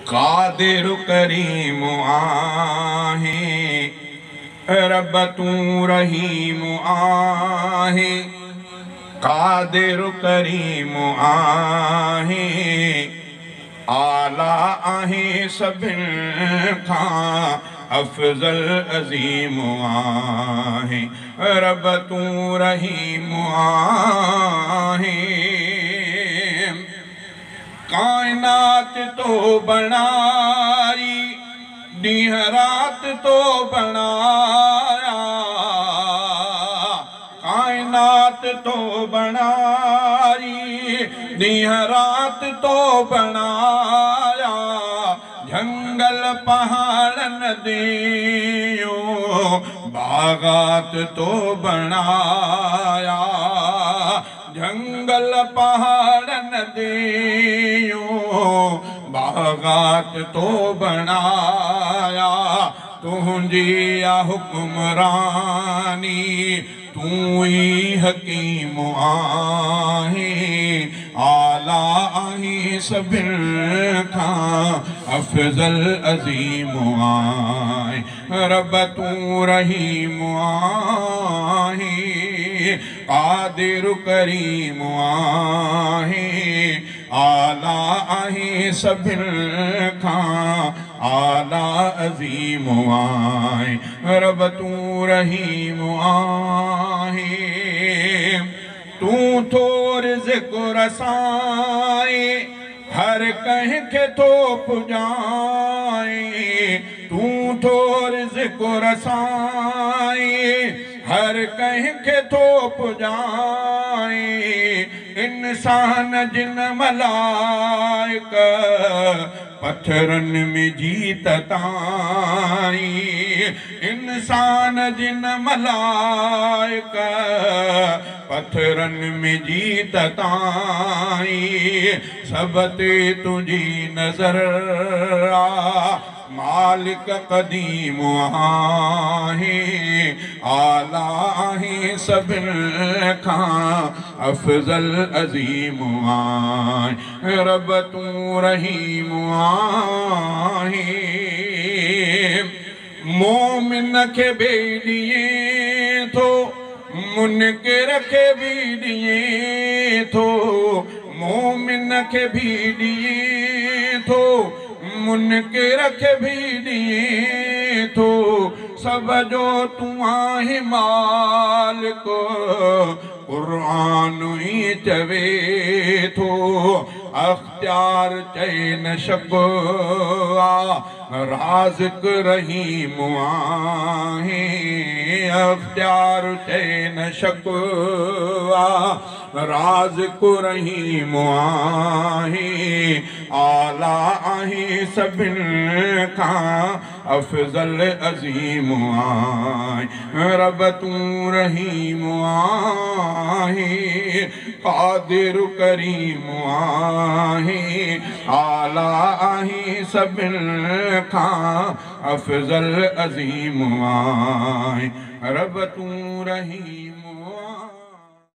कादिर करीम आहे, रब तू रहीम आहे। कादिर करीम आहे, आला आहे सभिनि खां अफजल अज़ीम आहे। रब तू रहीम आहे, कायनात तो बनाई, ॾींहं रात तो बनाया। कायनात तो बनाई, ॾींहं रात तो बनाया। जंगल पहाड़ नदियों बागात तो बनाया। जंगल पहाड़ नदियों बागात तो बनाया। तुझी आ हुक्मरानी, तू ही हकीम आहे। आला आहे सभिनि खां अफजल अज़ीम आहे। रब तू रहीम आहे, कादिर करीम आहे। आला आहे सभिनि खां आला अज़ीम आहे। रब तू रहीम आहे, तू थो रिज़्क़ रसाए, हर कंहिंखे थो पुॼाए। तू थो रिज़्क़ रसाए, हर कंहिंखे थो पुॼाए। इंसान जिन मलाइक पत्थरनि में जीत ताई। इंसान जिन मलाइक पत्थरनि में जीत ताई। सब ते तुझी नज़र आ, मालिक क़दीम आहे। आला आहे सभिनि खां अफजल अज़ीम आहे। रब तू रहीम आहे, मोमिन खे ॾिए थो, मुनकिर खे बि ॾिए थो। मोमिन खे बि ॾिए थो, मुनकिर खे बि ॾिए थो। सब जो तू आहे मालिक, क़ुरान ई चवे थो। अख्तियार चए न शक आ, राज़िक़ रहीम आहे। अख्तियार चए न शक आ, राज़िक़ रहीम आहे। आला आहे सभिनि खां अफजल अज़ीम आहे। रब तू रहीम आहे, कादिर करीम आहे। आला आहे सभिनि खां अफजल अज़ीम आहे। रब तू रहीम